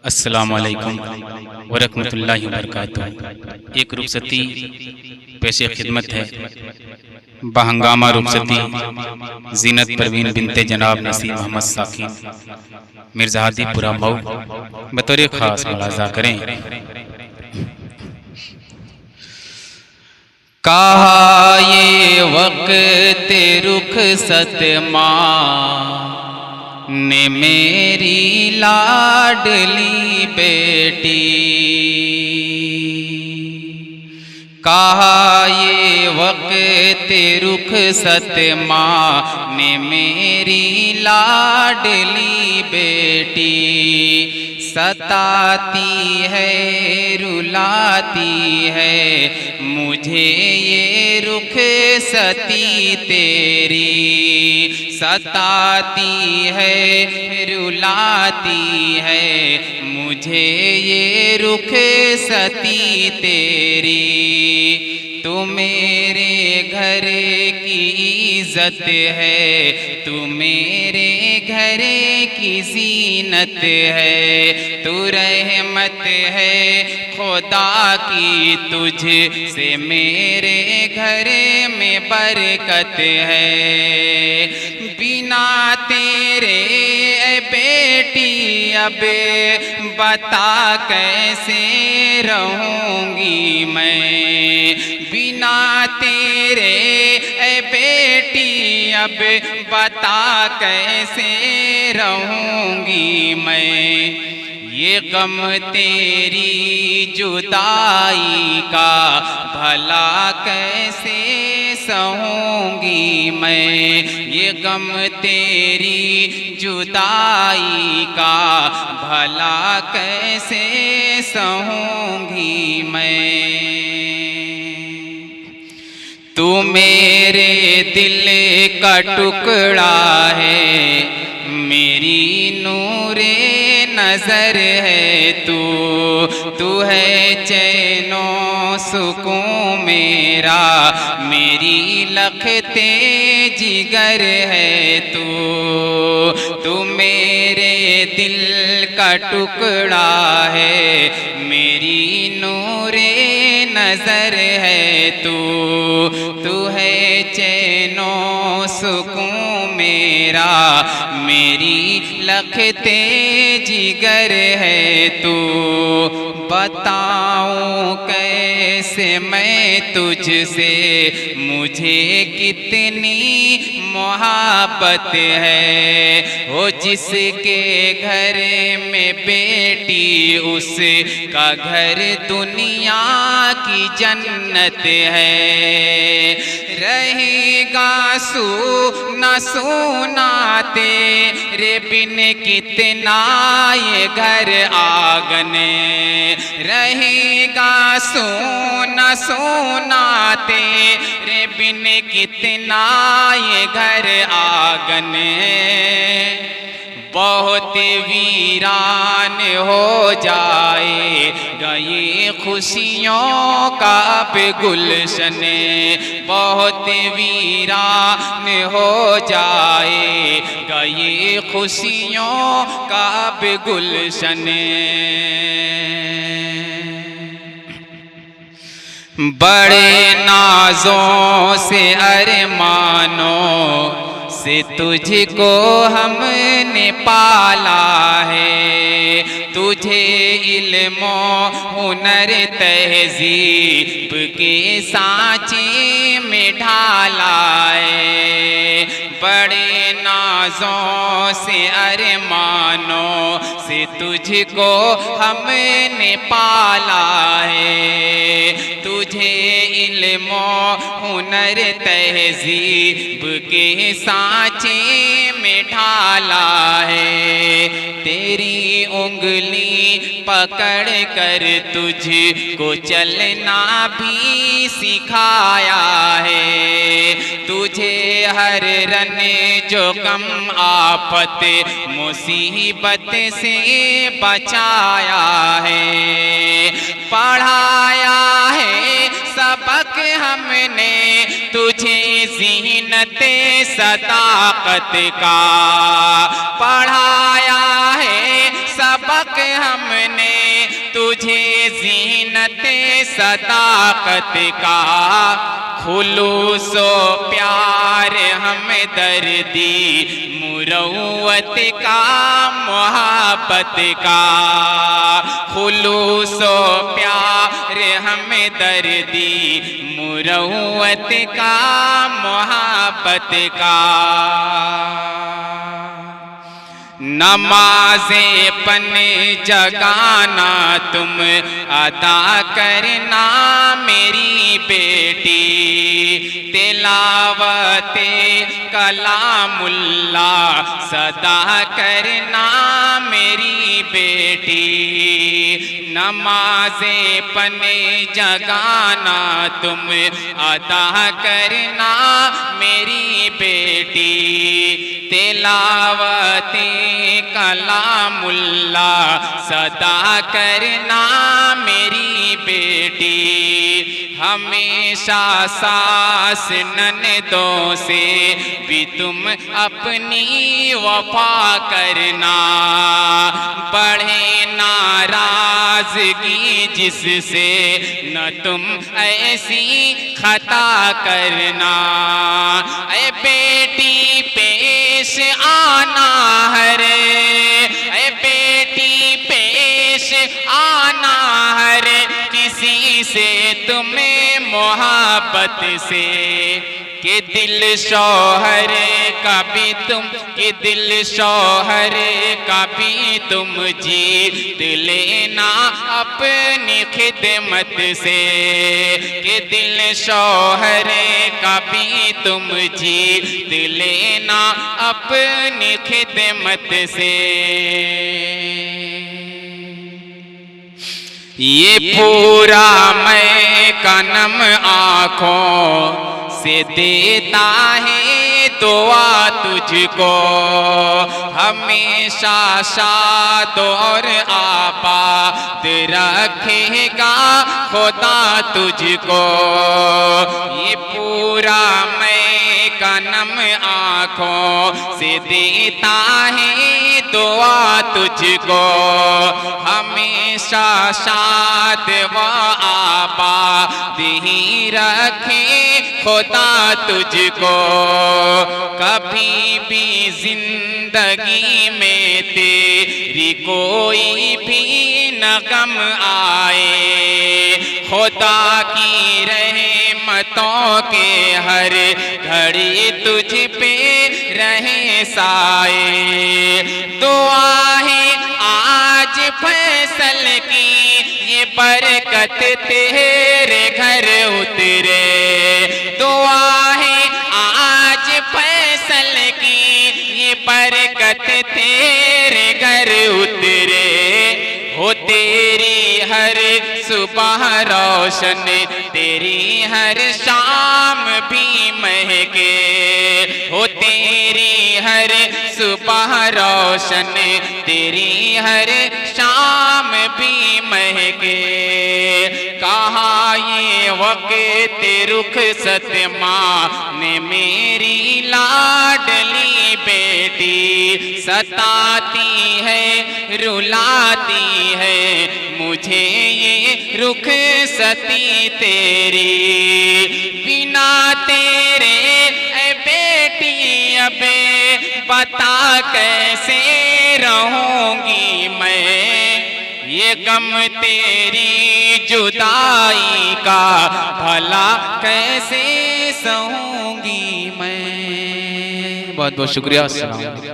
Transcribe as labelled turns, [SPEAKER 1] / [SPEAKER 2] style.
[SPEAKER 1] अस्सलामु अलैकुम वरहमतुल्लाहि वबरकातुहू। एक रुखसती पेशे खिदमत है। बहंगामा रुखसती जीनत परवीन बिनते जनाब नसीम मोहम्मद साकिब मिर्ज़ाहदीपुरा मऊ बतौर ख़ास मुलाज़ा करें। कहा ये वक्त रुखसत माँ ने मेरी लाडली बेटी, कहा ये वक्त रुखसत माँ ने मेरी लाडली बेटी, सताती है रुलाती है मुझे ये रुखसती तेरी, सताती है रुलाती है मुझे ये रुखसती तेरी। तू मेरे घर की इज्जत है, तू मेरे घर की जीनत है, तू रहमत है खुदा की, तुझ से मेरे घर में बरकत है। बिना तेरे ए बेटी अब बता कैसे रहूँगी मैं, बिना तेरे ए बेटी अब बता कैसे रहूँगी मैं। ये गम तेरी जुदाई का भला कैसे सहूँगी मैं, ये गम तेरी जुदाई का भला कैसे सहूँगी मैं। तू मेरे दिल का टुकड़ा है, मेरी नूरे नजर है तू है चैनो सुकून मेरा, मेरी लखते जिगर है तू मेरे दिल का टुकड़ा है, मेरी नूरे नजर है तू है चैनो सुकून मेरा, मेरी लखते जिगर है तू। बताऊं कैसे मैं तुझसे मुझे कितनी मोहब्बत है, वो जिसके घर में बेटी उसका घर दुनिया की जन्नत है। रहेगा सूना सूना तेरे बिन कितना ये घर आंगन, रहेगा सोना सोना तेरे बिन कितना ये घर आंगन। बहुत वीरान हो जाएगा ये खुशियों का अब गुलशन, बहुत वीरान हो जाएगा ये खुशियों का अब गुलशन। बड़े नाजों से अरमानों से तुझको हमने पाला है, तुझे इल्म हुनर तहजीब के सांचे में ढाला है। बड़े नाजों से अरमानों से तुझको हमने पाला है, तुझे इल्म हुनर तहजीब के सांचे में ढाला है। तेरी उंगली पकड़ कर तुझको चलना भी सिखाया है, तुझे हर रन जो गम आफत मुसीबत से बचाया है। पढ़ाया है सबक हमने तुझे ज़ीनत सदाकत का, पढ़ाया है सबक हमने तुझे ज़ीनत सदाकत का, खुलूसो प्यार हमें दर्दी मुरव्वत का, मोहब्बत का, खुलूसो प्यार हमें दर्दी मुरव्वत का, मोहब्बत का। नमाज़े पन जगाना तुम अदा करना मेरी बेटी, तिलावते कलामुल्लाह सदा करना मेरी बेटी। नमाज़े पन जगाना तुम अदा करना मेरी बेटी, तिलावते कलामुल्लाह सदा करना मेरी बेटी। हमेशा सास ननदों से भी तुम अपनी वफा करना, बढ़े नाराजगी जिससे न तुम ऐसी खता करना। ऐ बेटी पेश आना हरे, ऐ बेटी पेश आना हरे, किसी से तुम्हें मोहब्बत से, कि दिल शौहर का भी तुम, कि दिल शौहर का भी तुम जीत लेना अपनी खिदमत से, कि दिल शौहर का भी तुम जीत लेना अपनी खिदमत से। ये पूरा मैं कनम आँखों से देता है दुआ तुझको, हमेशा शाद और आबाद रखेगा खुदा तुझको। ये पूरा मैं कनम आँखों से देता है दुआ तुझको, हमेशा शाद व आबाद ही रखे खुदा तुझको। कभी भी जिंदगी में तेरी कोई भी न गम आए, खुदा की रहमतों के हर घड़ी तुझ पे रहे साए। दुआ है आज फैसल की ये बरकत तेरे घर उतरे, दुआ है आज फैसल की ये बरकत तेरे घर उतरे। हो तेरी हर सुबह रोशन, तेरी हर शाम भी महके, हो तेरी हर सुबह रोशन, तेरी हर शाम भी महके। कहा ये वक्त रुखसत माँ ने मेरी लाडली बेटी, सताती है रुलाती है मुझे ये रुखसती तेरी। बिना तेरे ऐ बेटी अब बता कैसे रहूंगी मैं, ये गम तेरी जुदाई का भला कैसे सहूंगी मैं। बहुत बहुत शुक्रिया। अस्सलाम।